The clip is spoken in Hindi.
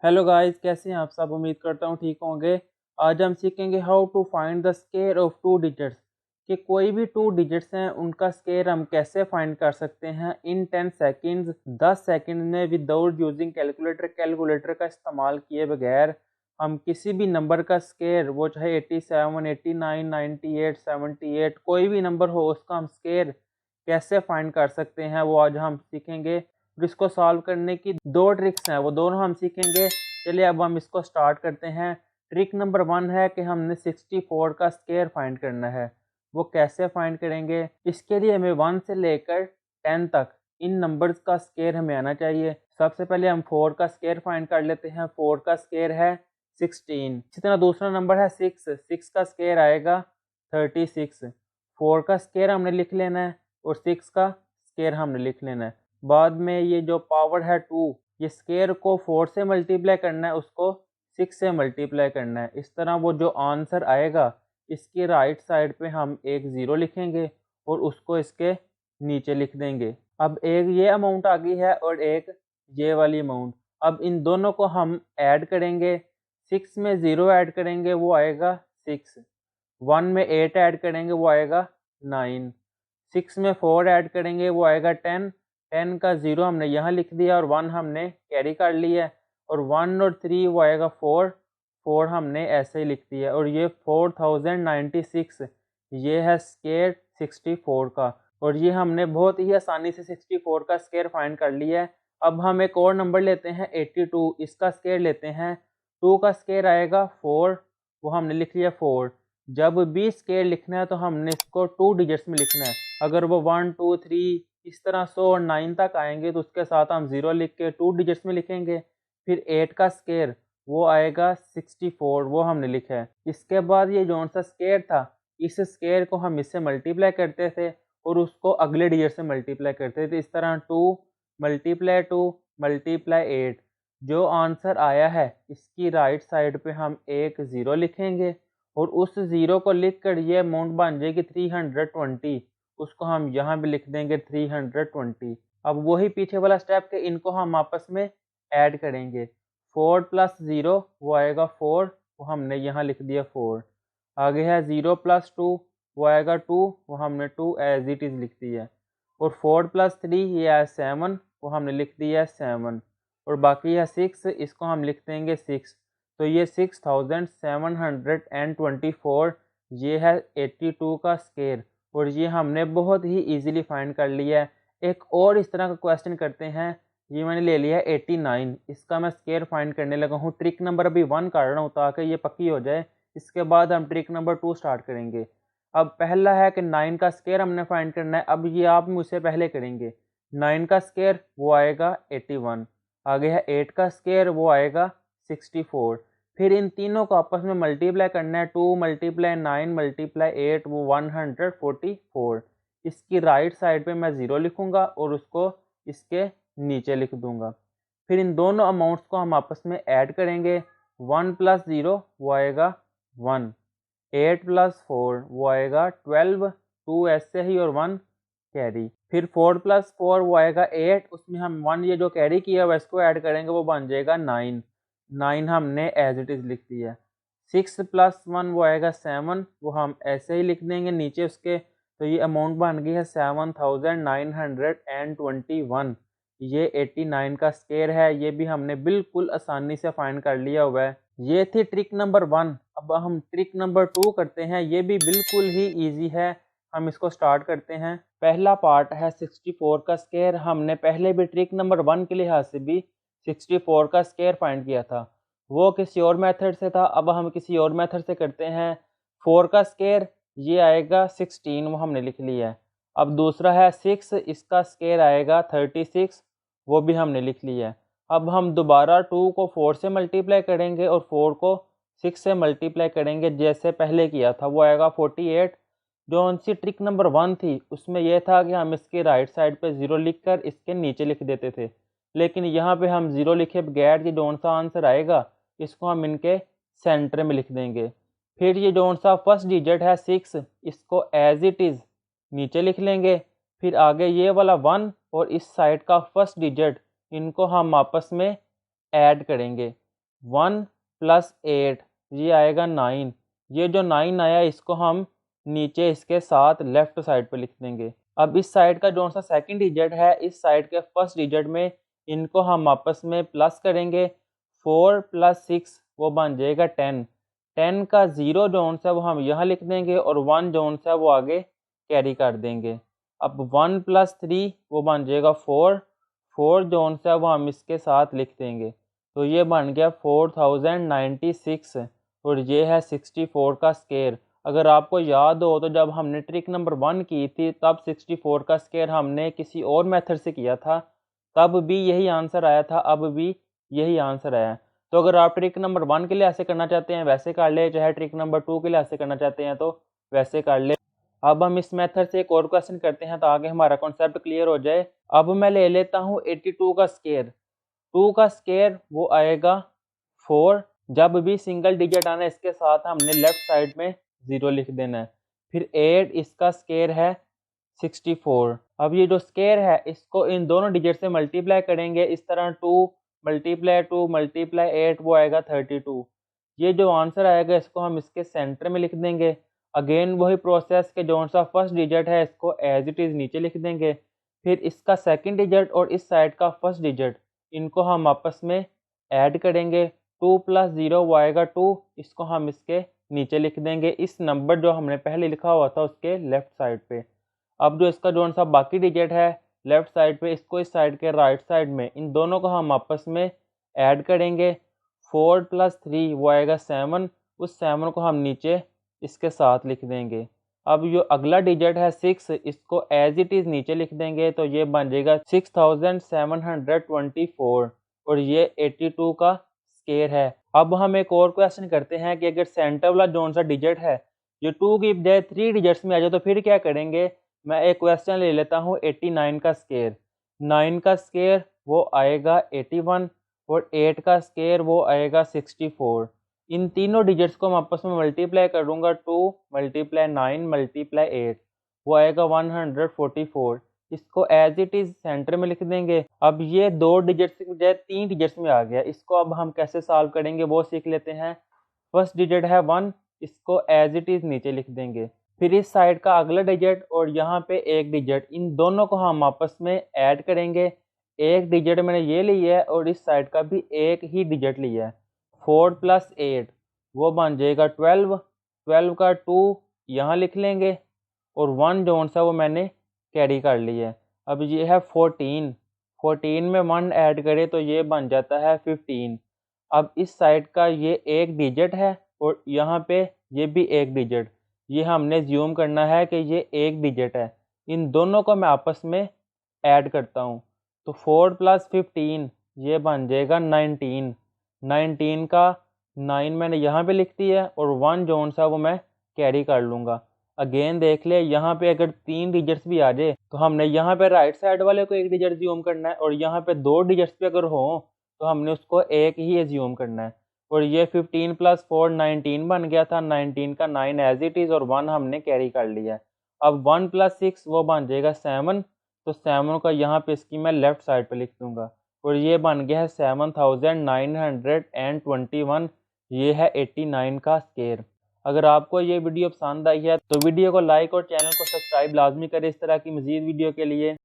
हेलो गाइस, कैसे हैं आप सब। उम्मीद करता हूँ ठीक होंगे। आज हम सीखेंगे how to find the square of two digits, कि कोई भी टू डिजिट्स हैं उनका स्क्वायर हम कैसे फाइंड कर सकते हैं इन 10 सेकंड्स, 10 सेकंड में विदाउट यूजिंग कैलकुलेटर का इस्तेमाल किए बगैर हम किसी भी नंबर का स्क्वायर, वो चाहे 87, 89, 98, 78 कोई भी नंबर हो, उसका हम स्क्वायर कैसे फाइंड कर सकते हैं वो आज हम सीखेंगे। और इसको सॉल्व करने की दो ट्रिक्स हैं, वो दोनों हम सीखेंगे। चलिए अब हम इसको स्टार्ट करते हैं। ट्रिक नंबर 1 है कि हमने 64 का स्क्वायर फाइंड करना है। वो कैसे फाइंड करेंगे? इसके लिए हमें 1 से लेकर 10 तक इन नंबर्स का स्क्वायर हमें आना चाहिए। सबसे पहले हम 4 का स्क्वायर फाइंड कर लेते हैं। 4 का स्क्वायर है 16। इसी तरह दूसरा नंबर है 6। 6 का स्क्वायर आएगा 36। 4 का स्क्वायर हमने लिख लेना है और 6 का स्क्वायर हमने लिख लेना है। बाद में ये जो पावर है 2, ये स्क्वायर को 4 से मल्टीप्लाई करना है, उसको 6 से मल्टीप्लाई करना है। इस तरह वो जो आंसर आएगा, इसकी राइट साइड पे हम एक ज़ीरो लिखेंगे और उसको इसके नीचे लिख देंगे। अब एक ये अमाउंट आ गई है और एक ये वाली अमाउंट। अब इन दोनों को हम ऐड करेंगे। 6 में 0 ऐड करेंगे, वो आएगा 6। 1 में 8 ऐड करेंगे, वो आएगा 9। 6 में 4 ऐड करेंगे, वो आएगा 10। 10 का 0 हमने यहाँ लिख दिया और 1 हमने कैरी कर लिया है। और 1 और 3 वो आएगा 4। 4 हमने ऐसे ही लिख दिया और ये 4096 ये है स्क्वायर 64 का। और ये हमने बहुत ही आसानी से 64 का स्क्वायर फाइंड कर लिया है। अब हम एक और नंबर लेते हैं 82, इसका स्क्वायर लेते हैं। 2 का स्क्वायर आएगा 4, वो हमने लिख लिया 4। जब भी स्क्वायर लिखना है तो हमने इसको 2 डिजिट्स में लिखना है। अगर वो 1, 2, 3 इस तरह 100 और 9 तक आएंगे तो उसके साथ हम 0 लिख के 2 डिजिट्स में लिखेंगे। फिर 8 का स्क्वायर वो आएगा 64, वो हमने लिखा है। इसके बाद ये जौन सा स्क्वायर था, इस स्क्वायर को हम इससे मल्टीप्लाई करते थे और उसको अगले डिजिट से मल्टीप्लाई करते थे। इस तरह 2 मल्टीप्लाई 2 मल्टीप्लाई 8। जो आंसर आया है इसकी राइट साइड पे हम एक ज़ीरो लिखेंगे और उस ज़ीरो को लिख कर ये अमाउंट बन जाएगी 320। उसको हम यहाँ भी लिख देंगे 320। अब वही पीछे वाला स्टेप के इनको हम आपस में ऐड करेंगे। 4 प्लस 0 वो आएगा 4, वो हमने यहाँ लिख दिया 4। आगे है 0 प्लस 2 वो आएगा 2, वो हमने 2 एज इट इज़ लिख दिया। और 4 प्लस 3 ये है 7, वो हमने लिख दिया 7। और बाकी है 6, इसको हम लिख देंगे 6। तो ये 6724 ये है 82 का स्क्वायर। और ये हमने बहुत ही इजीली फाइंड कर लिया है। एक और इस तरह का क्वेश्चन करते हैं। ये मैंने ले लिया है 89, इसका मैं स्क्वायर फाइंड करने लगा हूँ। ट्रिक नंबर अभी 1 कर रहा हूँ ताकि ये पक्की हो जाए। इसके बाद हम ट्रिक नंबर 2 स्टार्ट करेंगे। अब पहला है कि 9 का स्क्वायर हमने फाइंड करना है। अब ये आप मुझसे पहले करेंगे। 9 का स्क्वायर वो आएगा 81। आगे है 8 का स्क्वायर वो आएगा 64। फिर इन तीनों को आपस में मल्टीप्लाई करना है। 2 मल्टीप्लाई 9 मल्टीप्लाई 8 वो 144। इसकी राइट साइड पे मैं ज़ीरो लिखूंगा और उसको इसके नीचे लिख दूंगा। फिर इन दोनों अमाउंट्स को हम आपस में ऐड करेंगे। 1 प्लस 0 वो आएगा 1। 8 प्लस 4 वो आएगा 12, 2 ऐसे ही और 1 कैरी। फिर 4 प्लस 4 वो आएगा 8, उसमें हम 1 ये जो कैरी किया हुआ इसको ऐड करेंगे, वो बन जाएगा 9। 9 हमने एज इट इज़ लिख दिया। 6 प्लस 1 वो आएगा 7, वो हम ऐसे ही लिख देंगे नीचे उसके। तो ये अमाउंट बन गई है 7921। ये 89 का स्क्वायर है। ये भी हमने बिल्कुल आसानी से फाइंड कर लिया हुआ है। ये थी ट्रिक नंबर 1। अब हम ट्रिक नंबर 2 करते हैं। ये भी बिल्कुल ही ईजी है। हम इसको स्टार्ट करते हैं। पहला पार्ट है 64 का स्क्वायर। हमने पहले भी ट्रिक नंबर 1 के लिहाज से भी 64 का स्क्वायर फाइंड किया था, वो किसी और मेथड से था। अब हम किसी और मेथड से करते हैं। 4 का स्क्वायर ये आएगा 16, वो हमने लिख लिया है। अब दूसरा है 6, इसका स्क्वायर आएगा 36, वो भी हमने लिख लिया है। अब हम दोबारा 2 को 4 से मल्टीप्लाई करेंगे और 4 को 6 से मल्टीप्लाई करेंगे जैसे पहले किया था, वो आएगा 48। जो उनसी ट्रिक नंबर 1 थी उसमें यह था कि हम इसके राइट साइड पे 0 लिखकर इसके नीचे लिख देते थे, लेकिन यहाँ पे हम 0 लिखे बगैर ये जौन सा आंसर आएगा इसको हम इनके सेंटर में लिख देंगे। फिर ये जौन सा फर्स्ट डिजिट है 6, इसको एज इट इज़ नीचे लिख लेंगे। फिर आगे ये वाला 1 और इस साइड का फर्स्ट डिजिट, इनको हम आपस में ऐड करेंगे। 1 + 8 ये आएगा 9। ये जो 9 आया इसको हम नीचे इसके साथ लेफ्ट साइड पे लिख देंगे। अब इस साइड का जो सा सेकंड डिजिट है इस साइड के फर्स्ट डिजिट में इनको हम आपस में प्लस करेंगे। 4 + 6 वो बन जाएगा 10। 10 का 0 जोन सा वो हम यहाँ लिख देंगे और 1 जोन सा वो आगे कैरी कर देंगे। अब 1 + 3 वो बन जाएगा 4। 4 जोन सा वो हम इसके साथ लिख देंगे। तो ये बन गया 4096 और ये है 64 का स्केयर। अगर आपको याद हो तो जब हमने ट्रिक नंबर 1 की थी तब 64 का स्केयर हमने किसी और मेथड से किया था, तब भी यही आंसर आया था, अब भी यही आंसर आया। तो अगर आप ट्रिक नंबर 1 के लिए ऐसे करना चाहते हैं वैसे कर ले, चाहे ट्रिक नंबर 2 के लिए ऐसे करना चाहते हैं तो वैसे कर ले। अब हम इस मेथड से एक और क्वेश्चन करते हैं ताकि हमारा कॉन्सेप्ट क्लियर हो जाए। अब मैं ले लेता हूँ 82 का स्केयर। 2 का स्केयर वो आएगा 4। जब भी सिंगल डिजिट आना इसके साथ हमने लेफ्ट साइड में 0 लिख देना है। फिर 8 इसका स्केयर है 64। अब ये जो स्केयर है इसको इन दोनों डिजिट से मल्टीप्लाई करेंगे। इस तरह 2 × 2 × 8 वो आएगा 32। ये जो आंसर आएगा इसको हम इसके सेंटर में लिख देंगे। अगेन वही प्रोसेस के जो सा फर्स्ट डिजिट है इसको एज इट इज़ नीचे लिख देंगे। फिर इसका सेकंड डिजिट और इस साइड का फर्स्ट डिजिट इनको हम आपस में ऐड करेंगे। 2 + 0 वो आएगा 2। इसको हम इसके नीचे लिख देंगे इस नंबर जो हमने पहले लिखा हुआ था उसके लेफ्ट साइड पे। अब जो इसका जो सा बाकी डिजिट है लेफ्ट साइड पे इसको इस साइड के राइट साइड में इन दोनों को हम आपस में ऐड करेंगे। 4 + 3 वो आएगा 7। उस 7 को हम नीचे इसके साथ लिख देंगे। अब जो अगला डिजिट है 6 इसको एज इट इज़ नीचे लिख देंगे तो ये बन जाएगा 6724 और ये 82 का स्केयर है। अब हम एक और क्वेश्चन करते हैं कि अगर सेंटर वाला जोन सा डिजिट है ये 2 की बजाय 3 डिजिट्स में आ जाए तो फिर क्या करेंगे। मैं एक क्वेश्चन ले लेता हूँ 89 का स्केयर। 9 का स्केयर वो आएगा 81 और 8 का स्केयर वो आएगा 64। इन तीनों डिजिट्स को मैं आपस में मल्टीप्लाई करूँगा। 2 × 9 × 8 वो आएगा 144। इसको एज इट इज़ सेंटर में लिख देंगे। अब ये 2 डिजिट्स की बजाय 3 डिजिट्स में आ गया। इसको अब हम कैसे सॉल्व करेंगे वो सीख लेते हैं। फर्स्ट डिजिट है 1, इसको एज इट इज़ नीचे लिख देंगे। फिर इस साइड का अगला डिजिट और यहाँ पे एक डिजिट इन दोनों को हम आपस में ऐड करेंगे। एक डिजिट मैंने ये लिया है और इस साइड का भी एक ही डिजिट लिया है। 4 + 8 वो बन जाएगा 12। 12 का 2 यहाँ लिख लेंगे और 1 जोन सा वो मैंने कैरी कर लिया है। अब ये है 14। 14 में 1 ऐड करें तो ये बन जाता है 15। अब इस साइड का ये एक डिजिट है और यहाँ पे ये भी एक डिजिट। ये हमने ज़्यूम करना है कि ये एक डिजिट है। इन दोनों को मैं आपस में ऐड करता हूँ तो 4 + 15 ये बन जाएगा 19। 19 का 9 मैंने यहाँ पे लिख दिया और 1 जोन सा वो मैं कैरी कर लूँगा। अगेन देख ले यहाँ पे अगर 3 डिजिट्स भी आ जाए तो हमने यहाँ पे राइट साइड वाले को एक डिजिट ज़्यूम करना है और यहाँ पे 2 डिजिट्स भी अगर हो तो हमने उसको एक ही एज्यूम करना है। और ये 15 + 4 19 बन गया था। 19 का 9 एज इट इज़ और 1 हमने कैरी कर लिया है। अब 1 + 6 वो बन जाएगा 7। तो 7 का यहाँ पे इसकी मैं लेफ्ट साइड पे लिख दूँगा और ये बन गया है 7921। ये है 89 का स्केयर। अगर आपको ये वीडियो पसंद आई है तो वीडियो को लाइक और चैनल को सब्सक्राइब लाजमी करें इस तरह की मज़ीद वीडियो के लिए।